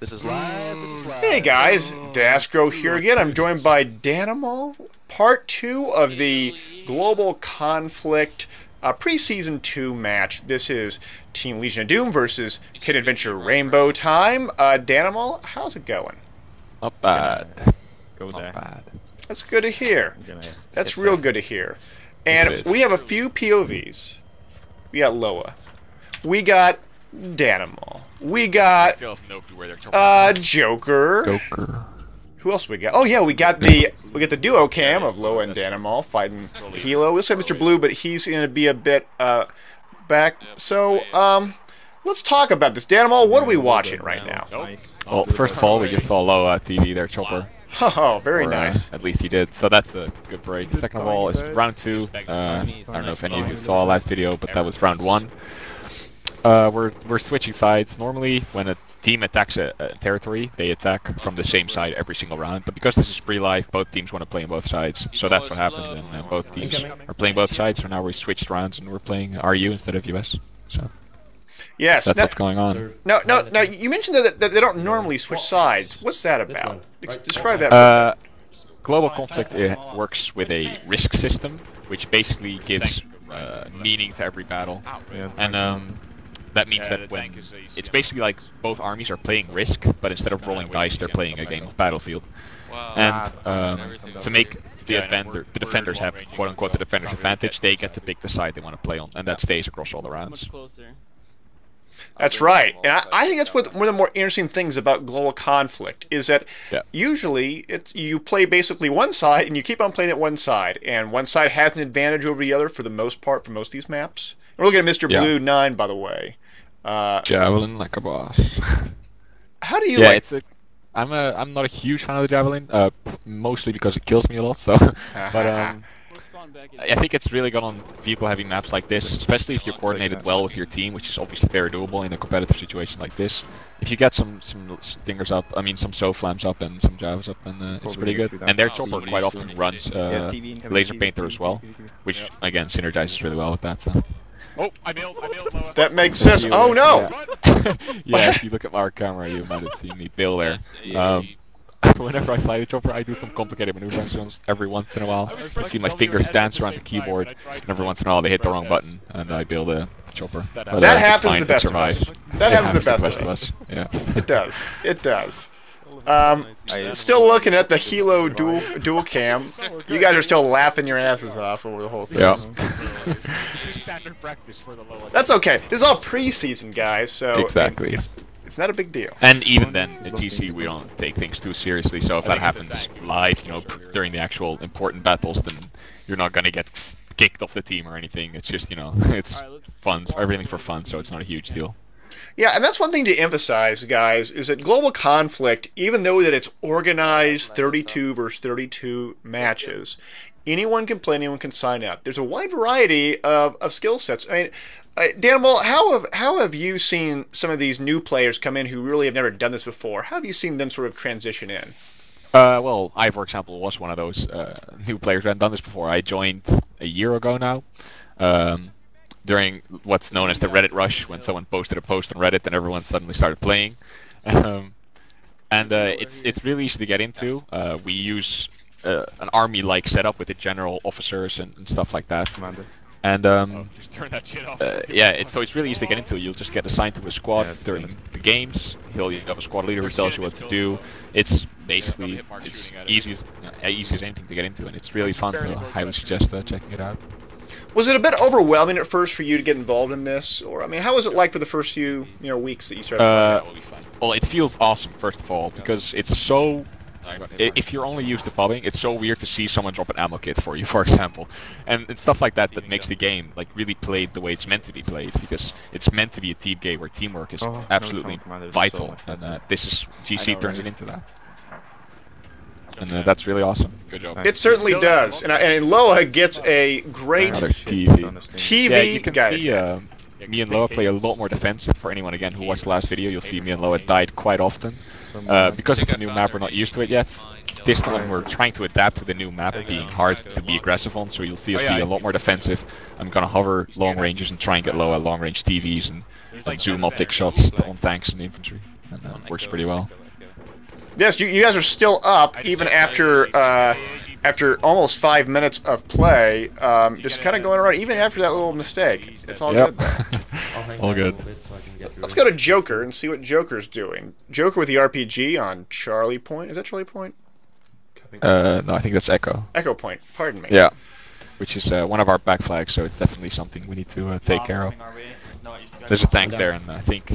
This is live. This is live. Hey guys, Daskro here again. I'm joined by Danimal. Part 2 of the Global Conflict Preseason 2 match. This is Team Legion of Doom versus Kid Adventure Rainbow Time. Danimal, how's it going? Not bad. Go there. Not bad. That's good to hear. That's real good to hear. And we have a few POVs. We got Loa. We got Danimal. We got Joker. Who else we got? Oh yeah, we got the duo cam of Loa and Danimal fighting Helo. We also have Mr. Blue, but he's gonna be a bit back. So let's talk about this. Danimal, what are we watching right now? Well, first of all, we just saw Loa at TV there, Chopper. Oh, very nice. At least he did, so that's a good break. Second of all, it's round 2. I don't know if any of you saw last video, but that was round 1. We're switching sides. Normally, when a team attacks a territory, they attack from the same side every single round. But because this is pre-live, both teams want to play on both sides. So that's what happened, and both teams are playing both sides. So now we switched rounds, and we're playing RU instead of US. So yes, that's what's going on. No. You mentioned that they don't normally switch sides. What's that about? Describe that. Global Conflict works with a risk system, which basically gives meaning to every battle, and that means that when it's basically like both armies are playing Risk, but instead of rolling dice, they're playing a game of Battlefield. And to make the defenders have quote-unquote the defender's advantage, they get to pick the side they want to play on, and that stays across all the rounds. That's right, and I think that's one of the more interesting things about Global Conflict is that usually you play basically one side and you keep on playing at one side, and one side has an advantage over the other for the most part for most of these maps. We're looking at Mr. Blue 9, by the way. Javelin like a boss. How do you like? I'm not a huge fan of the javelin, mostly because it kills me a lot. So, but I think it's really good on vehicle-heavy maps like this, especially if you're coordinated well with your team, which is obviously very doable in a competitive situation like this. If you get some stingers up, I mean some flams up and some javas up, and it's pretty good. And their chopper quite often runs laser painter as well, which again synergizes really well with that. So. Oh, I bailed Loa. That makes sense. Oh no! Yeah, if you look at our camera, you might have seen me bail there. Whenever I fly the chopper, I do some complicated maneuvers every once in a while. I see my fingers dance around the keyboard, and every once in a while they hit the wrong button, and I bail the chopper. But, that happens to the best of us. That happens to the best of us. Yeah. It does. It does. Still looking at the Helo dual cam. You guys are still laughing your asses off over the whole thing. Yeah. That's okay. This is all preseason, guys, so exactly. It's not a big deal. And even then, at GC, we don't take things too seriously. So if that happens live, you know, during the actual important battles, then you're not gonna get kicked off the team or anything. It's just, you know, it's fun. Everything's for fun, so it's not a huge deal. Yeah, and that's one thing to emphasize, guys, is that Global Conflict, even though that it's organized 32 versus 32 matches, anyone can play, anyone can sign up. There's a wide variety of skill sets. I mean, Danimal, how have you seen some of these new players come in who really have never done this before? How have you seen them sort of transition in? Well, I, for example, was one of those new players who hadn't done this before. I joined a year ago now. During what's known as the Reddit rush, when someone posted a post on Reddit and everyone suddenly started playing. It's really easy to get into. We use an army-like setup with the general officers and stuff like that. And just turn that shit off. yeah, so it's really easy to get into. You'll just get assigned to a squad during the games. You have a squad leader who tells you what to do. It's basically easy as anything to get into, and it's really fun. So I highly suggest checking it out. Was it a bit overwhelming at first for you to get involved in this, or I mean, how was it like for the first few weeks that you started playing? Well, it feels awesome first of all because it's so. If you're only used to pubbing, it's so weird to see someone drop an ammo kit for you, for example, and it's stuff like that that makes the game like really played the way it's meant to be played, because it's meant to be a team game where teamwork is absolutely vital, and this is GC turns it into that. And that's really awesome. Good job. It certainly does, and Loa gets a great TV yeah, you can guide. See me and Loa play a lot more defensive. For anyone again who watched the last video, you'll see me and Loa died quite often. Because it's a new map, we're not used to it yet. This time we're trying to adapt to the new map being hard to be aggressive on, so you'll see us be a lot more defensive. I'm gonna hover long ranges and try and get Loa long range TVs and zoom optic shots on tanks and infantry. and works pretty well. Yes, you guys are still up even after almost 5 minutes of play. Just kind of going around even after that little mistake. It's all good though. All good. Let's go to Joker and see what Joker's doing. Joker with the RPG on Charlie Point. Is that Charlie Point? No, I think that's Echo. Echo Point. Pardon me. Yeah, which is one of our back flags, so it's definitely something we need to take care of. There's a tank there, and I think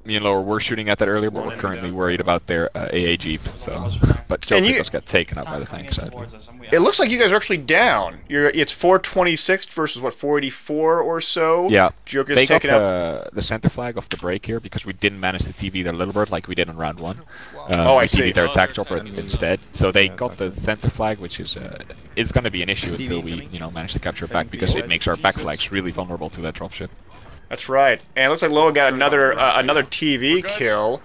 me and Lower were shooting at that earlier, but we're currently worried about their AA Jeep. So, but Joker just got taken out by the tank, sadly. It looks like you guys are actually down. It's 426 versus what 484 or so. Yeah, Joker's they taken got the center flag off the break here because we didn't manage to TV their Little Bird like we did in round 1. I see. We TV'd their attack chopper instead. So they got the center flag, which is going to be an issue until we manage to capture it back because it makes our back flags really vulnerable to that dropship. That's right. And it looks like Loa got another TV kill.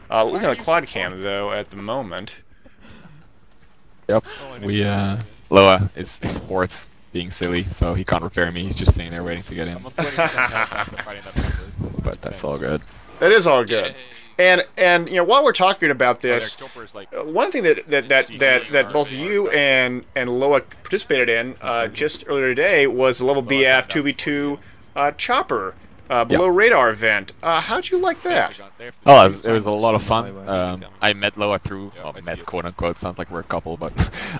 Looking at the quad cam though at the moment. Yep. We Loa is worth being silly, so he can't repair me. He's just sitting there waiting to get in. But that's all good. That is all good. And while we're talking about this, one thing that both you and Loa participated in just earlier today was the level BF 2v2 chopper below radar event. How'd you like that? Oh, it was a lot of fun. I met Loa through, met quote unquote, sounds like we're a couple, but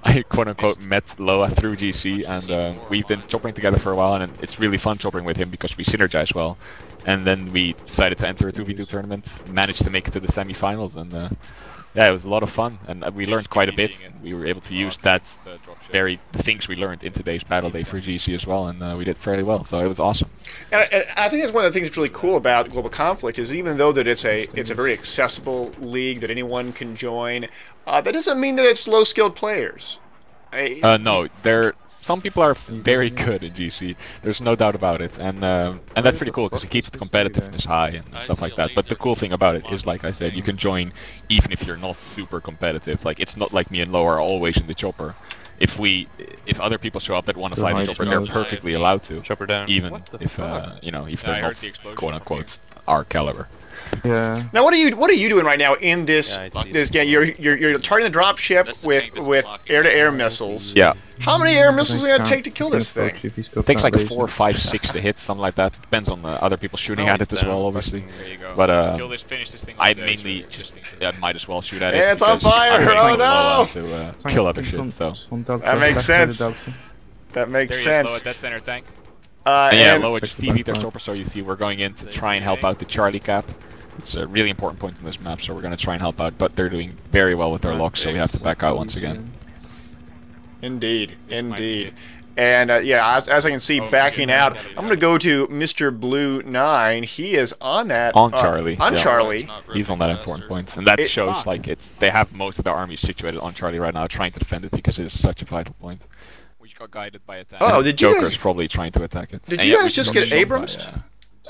I quote unquote met Loa through GC, and we've been choppering together for a while, and it's really fun choppering with him because we synergize well. And then we decided to enter a 2v2 tournament, managed to make it to the semi-finals, and yeah, it was a lot of fun, and we learned quite a bit. We were able to use the things we learned in today's battle day for GC as well, and we did fairly well, so it was awesome. And I think that's one of the things that's really cool about Global Conflict is even though that it's a very accessible league that anyone can join, that doesn't mean that it's low-skilled players. No, some people are very good in GC. There's no doubt about it, and that's pretty cool because it keeps the competitiveness high and stuff like that. But the cool thing about it is, like I said, you can join even if you're not super competitive. Like it's not like me and Lo are always in the chopper. If other people show up that want to fly the chopper, they're perfectly allowed to. Even if if they're not quote unquote our caliber. Yeah. Now, what are you doing right now in this game? You're targeting the dropship with air-to-air missiles. Yeah. How many air missiles are it gonna take to kill this thing? It takes like 4, 5, 6 to hit, something like that. Depends on the other people shooting at it as well, obviously. But I mainly just might as well shoot at it. It's on fire! Oh no! To kill other shit. So that makes sense. That makes sense. That center tank. And yeah, Loa just TV'd their chopper, so you see we're going in to try and help out the Charlie cap. It's a really important point in this map, so we're going to try and help out, but they're doing very well with their locks, so we have to back out once again. Indeed, indeed. And yeah, as I can see, backing out, I'm going to go to Mr. Blue 9. He is on that. On Charlie. On Charlie. He's on that important point. And that shows, like, they have most of their army situated on Charlie right now, trying to defend it because it is such a vital point. We got guided by attack. Oh, did you Joker's guys... probably trying to attack it. Did you guys just get Abrams?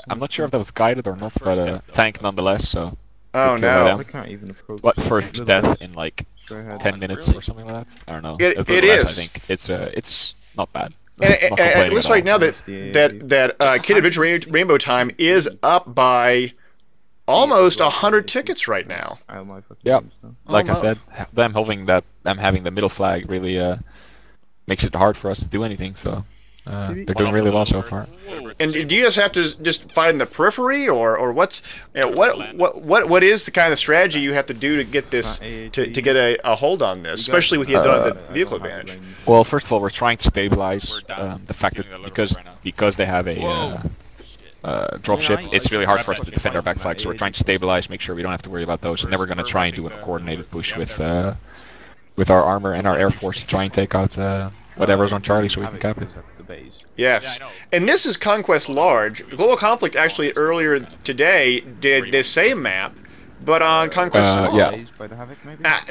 I'm not sure if that was guided or not, but tank nonetheless, so... Oh no. What, for death in like 10 minutes or something like that? I don't know. It is. I think it's not bad. And it looks like now that Kid Adventure Rainbow Time is up by almost 100 tickets right now. Yeah, like I said, them having the middle flag really makes it hard for us to do anything. So they're doing really well so far. And do you guys have to just fight in the periphery, or what's what is the kind of strategy you have to do to get this to get a hold on this, especially with the vehicle advantage? Well, first of all, we're trying to stabilize the fact that because they have a dropship, it's really hard for us to defend our back flag. So we're trying to stabilize, make sure we don't have to worry about those, and then we're going to try and do a coordinated push with our armor and our air force to try and take out whatever's on Charlie so we can cap it. Yes, and this is Conquest Large. Global Conflict actually earlier today did this same map, but on Conquest Small. Yeah.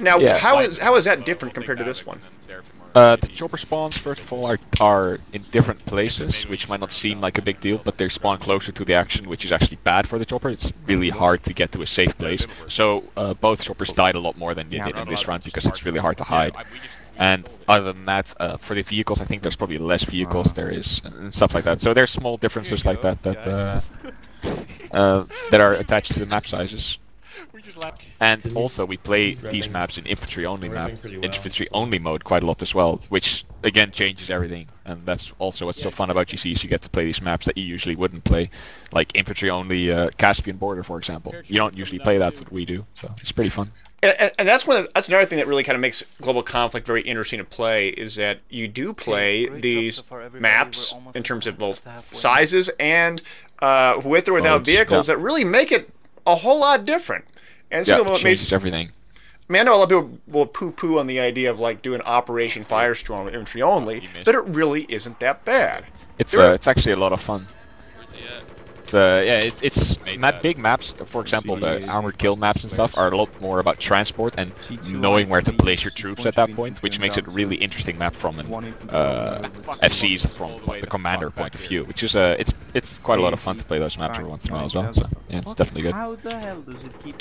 Now, how is that different compared to this one? The chopper spawns, first of all, are in different places, which might not seem like a big deal, but they spawn closer to the action, which is actually bad for the chopper. It's really hard to get to a safe place. So both choppers died a lot more than they did in this round because it's really hard to hide. And other than that, for the vehicles, I think there's probably less vehicles there is, and stuff like that. So there's small differences like that that are attached to the map sizes. And also we play these maps in infantry only mode quite a lot as well, which again changes everything. And that's also what's so fun about GCs. You get to play these maps that you usually wouldn't play, like infantry only Caspian border, for example. You don't usually play that, but we do, so it's pretty fun. And that's that's another thing that really kind of makes Global Conflict very interesting to play, is that you do play these maps in terms of both sizes and with or without vehicles that really make it a whole lot different. And so it changes everything. I mean, I know a lot of people will poo-poo on the idea of like doing Operation Firestorm with infantry only, but it really isn't that bad. It's actually a lot of fun. It's big maps. For example, the armored kill maps and stuff are a lot more about transport and knowing where to place your troops at that point, which makes it a really interesting map from an FC's from like, the commander point of view. Which is it's quite a lot of fun to play those maps every once in a while as well. So yeah, it's definitely good. And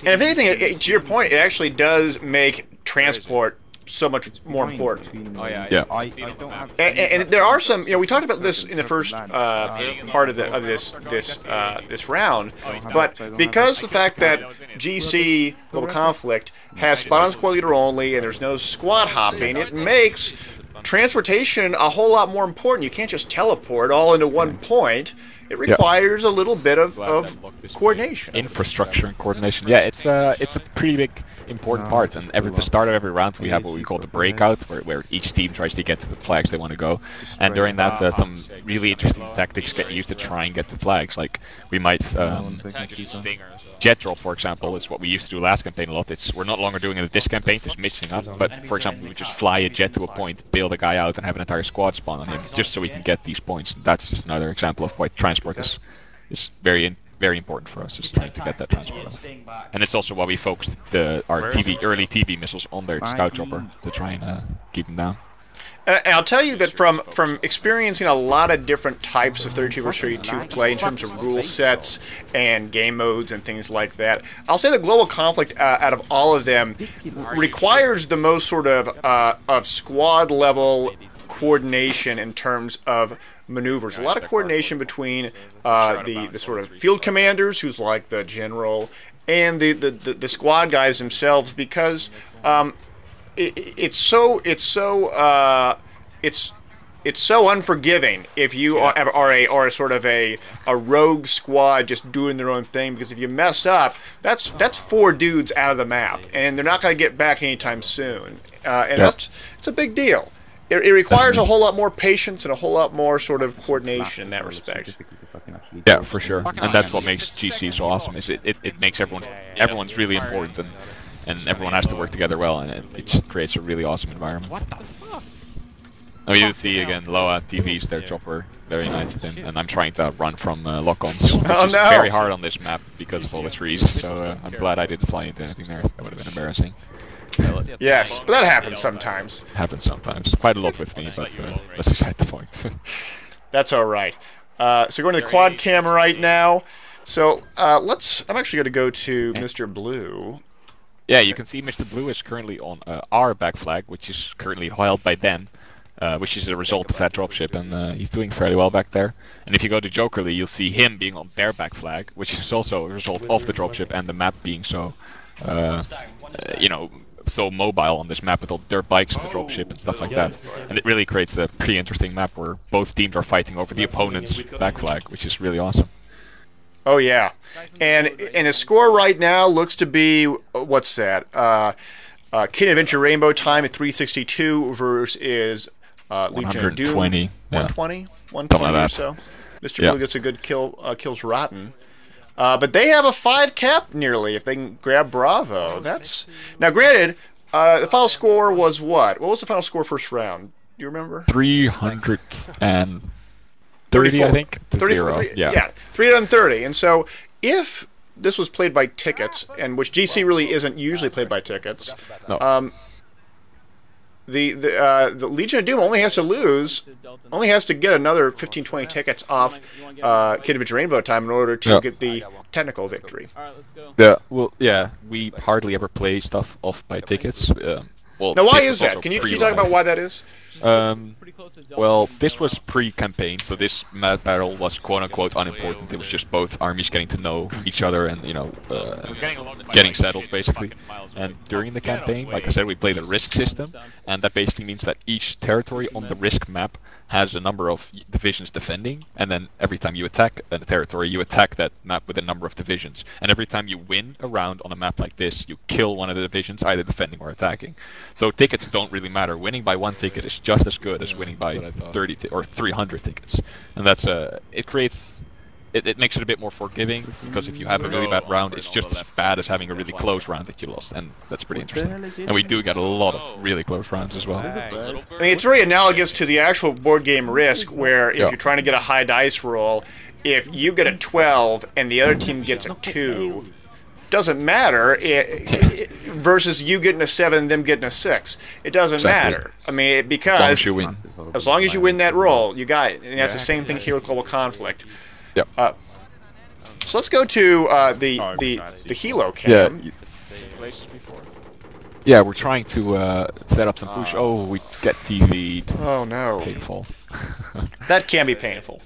if anything, to your point, it actually does make transport so much more important. Yeah. And there are some, you know, we talked about this in the first part of this round, but because the fact that GC Global Conflict has spot-on squad leader only and there's no squad hopping, it makes transportation a whole lot more important. You can't just teleport all into one point. It requires a little bit of coordination. Infrastructure and coordination. Yeah, it's a pretty big important part. And at the start of every round, we have what we call the breakout, where each team tries to get to the flags they want to go. And during that, some really interesting tactics get used to try and get the flags. Like we might jet drop, for example, is what we used to do last campaign a lot. We're not longer doing it this campaign, just mixing up. But for example, we would just fly a jet to a point, bail the guy out, and have an entire squad spawn on him, just so we can get these points. And that's just another example of why transport is very important for us, is trying to get that transport off. And it's also why we focused our early TV missiles on their scout chopper to try and keep them down. And I'll tell you that from experiencing a lot of different types of 32 vs 32 play in terms of rule sets and game modes and things like that, I'll say the Global Conflict out of all of them requires the most sort of squad level coordination in terms of maneuvers. A lot of coordination between the sort of field commanders, who's like the general, and the squad guys themselves, because it's so unforgiving if you are a sort of a rogue squad just doing their own thing, because if you mess up, that's 4 dudes out of the map, and they're not going to get back anytime soon, and it's a big deal. It requires a whole lot more patience and a whole lot more sort of coordination in that respect. Yeah, for sure. And that's what makes GC so awesome, is it makes everyone's really important, and everyone has to work together well, and it just creates a really awesome environment. What the fuck? Oh, you see again, Loa TVs their chopper, very nice of him, and I'm trying to run from lock-ons. Oh no! Very hard on this map because of all the trees, so I'm glad I didn't fly into anything there. That would have been embarrassing. Yes, but that happens sometimes. Happens sometimes. Quite a lot with me, but that's beside the point. That's alright. So we're going to the quad cam right now. So I'm actually going to go to Mr. Blue. Yeah, you can see Mr. Blue is currently on our back flag, which is currently held by them, which is a result of that dropship, and he's doing fairly well back there. And if you go to Jokerly, you'll see him being on their back flag, which is also a result of the dropship and the map being so, you know, so mobile on this map with all dirt bikes on the dropship and stuff like that. And it really creates a pretty interesting map where both teams are fighting over the opponent's back flag, which is really awesome. Oh yeah, and the score right now looks to be, what's that? Kitten Adventure Rainbow time at 362 versus Legion of Doom 120. 120, 120 or so. Mr. Blue gets a good kill, kills Rotten. But they have a 5 cap nearly if they can grab Bravo. That's now granted. The final score was what? What was the final score first round? Do you remember? 330, I think. 34, yeah, 330. And so if this was played by tickets, and which GC really isn't usually played by tickets, no. The Legion of Doom only has to get another 15-20 tickets off Kitten Adventure Rainbow time in order to get the technical victory. Yeah, well, yeah, we hardly ever play stuff off by tickets. well, Now, why this is was that? also Can you talk pre-live. about why that is? Well, this was pre-campaign, so this map battle was quote-unquote unimportant. It was just both armies getting to know each other and, you know, getting settled, basically. And during the campaign, like I said, we played a risk system, and that basically means that each territory on the risk map has a number of divisions defending, and then every time you attack a territory, you attack that map with a number of divisions. And every time you win a round on a map like this, you kill one of the divisions, either defending or attacking. So tickets don't really matter. Winning by 1 ticket is just as good as winning by 30 or 300 tickets. And that's it creates... It makes it a bit more forgiving, because if you have a really bad round, it's just as bad as having a really close round that you lost, and that's pretty interesting. And we do get a lot of really close rounds as well. I mean, it's very analogous to the actual board game Risk, where if you're trying to get a high dice roll, if you get a 12 and the other team gets a 2, doesn't matter, versus you getting a 7 and them getting a 6. It doesn't matter. I mean, because as long as you win that roll, you got it. And that's the same thing here with Global Conflict. Yep. So let's go to the Helo cam. Yeah, we're trying to set up some push. Oh, we get TV'd. Oh no. Painful. That can be painful.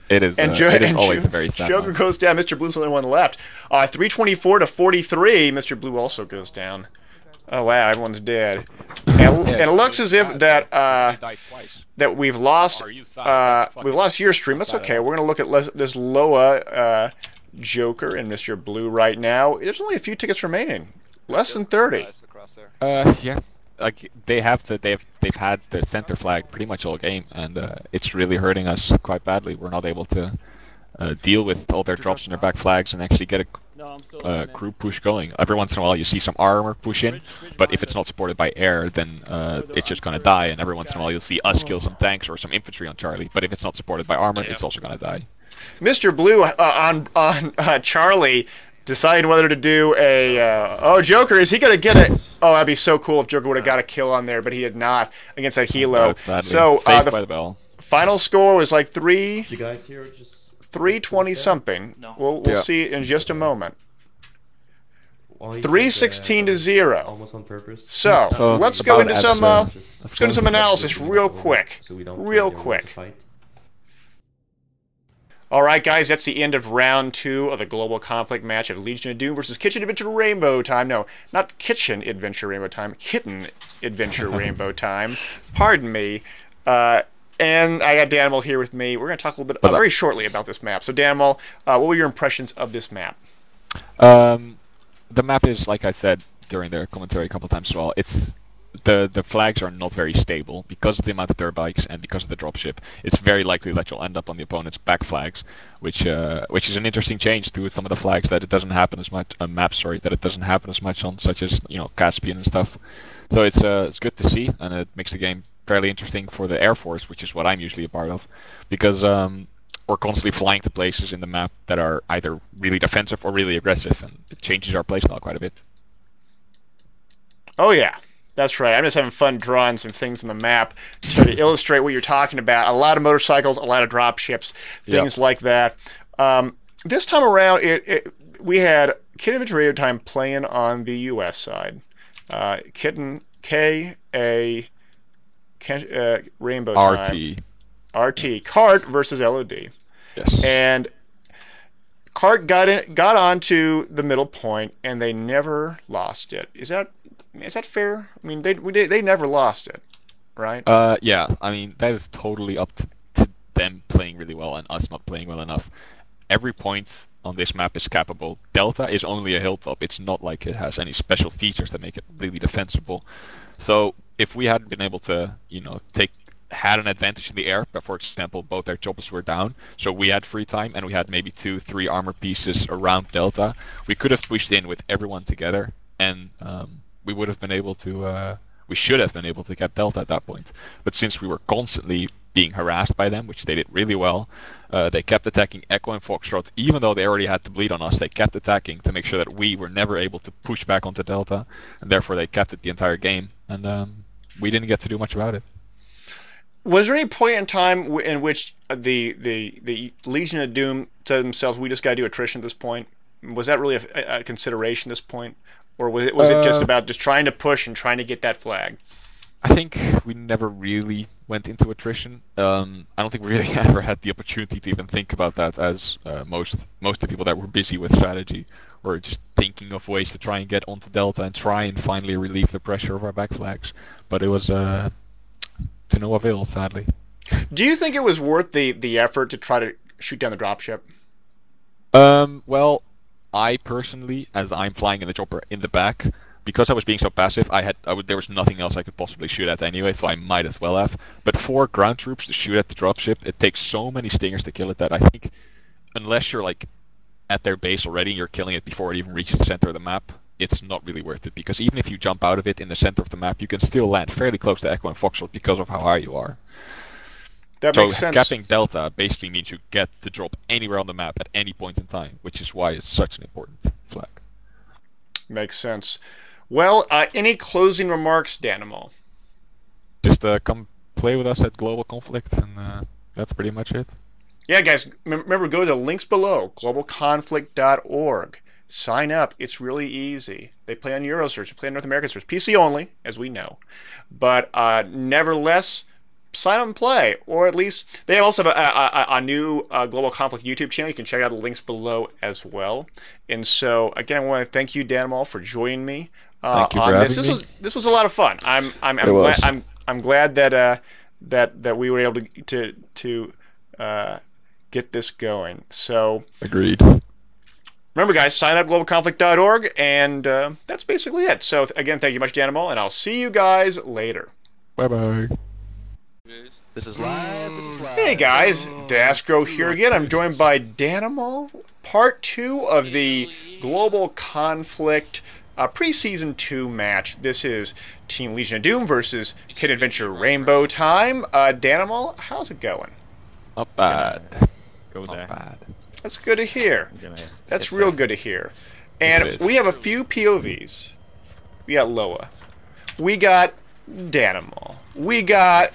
It is. And it is always a very sad Joker one. goes down. Mr. Blue's the only one left. 324 to 43. Mr. Blue also goes down. Oh wow, everyone's dead. And it looks as if that we've lost your stream. That's okay. We're gonna look at this Loa Joker and Mr. Blue right now. There's only a few tickets remaining. Less than 30. Yeah. Like they've had the center flag pretty much all game, and it's really hurting us quite badly. We're not able to deal with all their drops and their back flags and actually get a group push going. Every once in a while you see some armor push in, but if it's not supported by air, then it's just gonna die. And every once in a while you'll see us kill some tanks or some infantry on Charlie, but if it's not supported by armor, it's also gonna die. Mr. Blue on Charlie deciding whether to do a Joker, is he gonna get it? Oh, that'd be so cool if Joker would have got a kill on there, but he had not against that Helo. So the final score was like 320 something. We'll see in just a moment. 316 to 0. Almost on purpose. So let's go into some analysis real quick. All right, guys, that's the end of round 2 of the Global Conflict match of Legion of Doom versus Kitchen Adventure Rainbow Time. No, not Kitchen Adventure Rainbow Time. Kitten Adventure Rainbow Time. Pardon me. And I got Danimal here with me. We're going to talk a little bit very shortly about this map. So, Danimal, what were your impressions of this map? The map is, like I said during the commentary a couple times as well, it's the flags are not very stable because of the amount of dirt bikes and because of the dropship. It's very likely that you'll end up on the opponent's back flags, which is an interesting change to some of the flags that it doesn't happen as much maps. Sorry, that it doesn't happen as much on, such as Caspian and stuff. So it's good to see, and it makes the game fairly interesting for the Air Force, which is what I'm usually a part of, because we're constantly flying to places in the map that are either really defensive or really aggressive, and it changes our playstyle quite a bit. Oh yeah. That's right. I'm just having fun drawing some things on the map to illustrate what you're talking about. A lot of motorcycles, a lot of drop ships, things like that. This time around, we had Kitten Adventure Rainbow Time playing on the U.S. side. Kitten Rainbow Time. RT. Cart versus LOD. Yes. And Cart got onto the middle point, and they never lost it. Is that fair? I mean, they never lost it, right? Yeah. I mean, that is totally up to them playing really well and us not playing well enough. Every point on this map is cappable. Delta is only a hilltop. It's not like it has any special features that make it really defensible. So if we hadn't been able to, had an advantage in the air, but for example, both their choppers were down, so we had free time and we had maybe 2-3 armor pieces around Delta, we could have pushed in with everyone together, and we would have been able to, we should have been able to get Delta at that point. But since we were constantly being harassed by them, which they did really well, they kept attacking Echo and Foxtrot, even though they already had to bleed on us. They kept attacking to make sure that we were never able to push back onto Delta, and therefore they kept it the entire game, and we didn't get to do much about it. Was there any point in time in which the Legion of Doom said themselves, we just got to do attrition at this point? Was that really a consideration at this point? Or was it just about just trying to push and trying to get that flag? I think we never really went into attrition. I don't think we really ever had the opportunity to even think about that, as most of the people that were busy with strategy were just thinking of ways to try and get onto Delta and try and finally relieve the pressure of our back flags. But it was to no avail, sadly. Do you think it was worth the effort to try to shoot down the dropship? Well, I personally, as I'm flying in the chopper in the back, because I was being so passive, there was nothing else I could possibly shoot at anyway, so I might as well have. But for ground troops to shoot at the dropship, it takes so many stingers to kill it that I think, unless you're like at their base already and you're killing it before it even reaches the center of the map, it's not really worth it. Because even if you jump out of it in the center of the map, you can still land fairly close to Echo and Foxtrot because of how high you are. That makes sense. Capping Delta basically means you get to drop anywhere on the map at any point in time, which is why it's such an important flag. Makes sense. Well, any closing remarks, Danimal? Just come play with us at Global Conflict, and that's pretty much it. Yeah, guys, remember, go to the links below, Global-Conflict.org. Sign up. It's really easy. They play on Eurosearch, they play on North American Search, PC only, as we know. But nevertheless, sign up and play, or at least they also have a new Global Conflict YouTube channel. You can check out the links below as well. And so again, I want to thank you, Danimal, for joining me thank you on for this. having me. This was a lot of fun. I'm glad that that we were able to get this going. So agreed. Remember, guys, sign up globalconflict.org, and that's basically it. So again, thank you much, Danimal, and I'll see you guys later. Bye bye. This is live. This is live. Hey guys, Daskro here again. I'm joined by Danimal, part 2 of the Global Conflict Preseason 2 match. This is Team Legion of Doom versus Kid Adventure Rainbow Time. Danimal, how's it going? Not bad. Go there. Not bad. That's good to hear. That's real good to hear. And we have a few POVs. We got Loa. We got Danimal. We got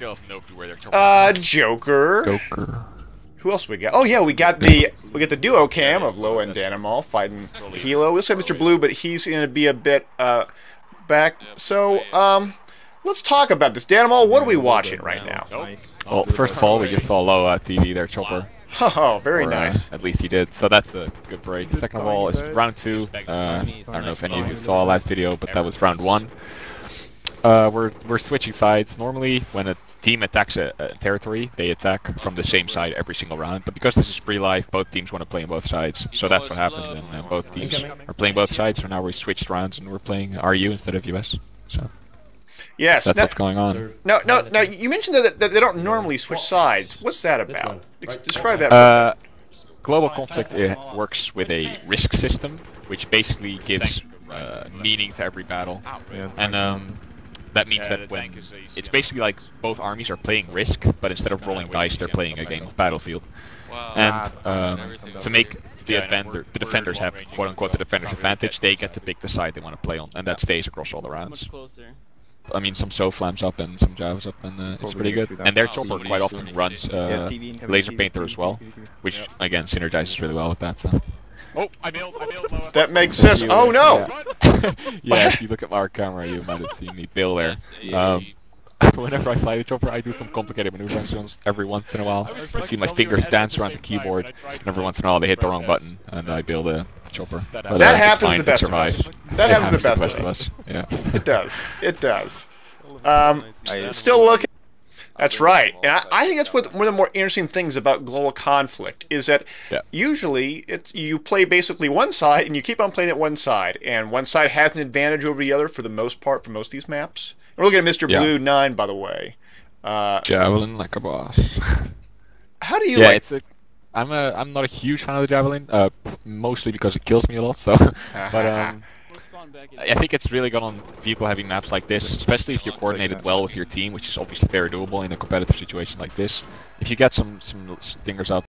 Joker. Who else we got? Oh yeah, we got the duo cam of Loa and Danimal fighting Helo. We'll say Mr. Blue, but he's gonna be a bit back. So let's talk about this. Danimal, what are we watching right now? Well, first of all, we just saw Loa TV there, Chopper. Oh, very nice. At least he did, so that's a good break. Second of all, it's round 2. I don't know if any of you saw last video, but that was round 1. We're switching sides. Normally, when a team attacks a territory, they attack from the same side every single round. But because this is pre-live, both teams want to play on both sides. So that's what happened, and both teams are playing both sides. So now we switched rounds, and we're playing RU instead of US. So yes, that's what's going on. No, you mentioned that they don't normally switch sides. What's that about? Describe that. Global Conflict works with a risk system, which basically gives meaning to every battle, and that means that when it's basically like both armies are playing Risk, but instead of rolling dice, they're playing a game of Battlefield. And to make the defenders have quote-unquote the defender's advantage, they get to pick the side they want to play on, and that stays across all the rounds. I mean, some SOFLAMs up and some Javas up, and it's pretty good. And their chopper quite often runs Laser Painter as well, which again synergizes really well with that. So. Oh, I bailed Loa. That makes sense. Oh no! Yeah, if you look at our camera, you might have seen me bail there. Whenever I fly the chopper, I do some complicated maneuvers every once in a while. I see my fingers dance around the keyboard, and every once in a while they hit the wrong button, and I bail the chopper. But, that happens to the best of us. That happens to the best of us. Yeah. It does. It does. Still looking. That's right, and I think that's one of the more interesting things about Global Conflict is that usually you play basically one side and you keep on playing at one side, and one side has an advantage over the other for the most part for most of these maps. And we're looking at Mr. Blue 9, by the way. Javelin like a boss. How do you like? I'm not a huge fan of the Javelin, mostly because it kills me a lot. So, but I think it's really good on vehicle-heavy maps like this, especially if you're coordinated well with your team, which is obviously very doable in a competitive situation like this. If you get some stingers up,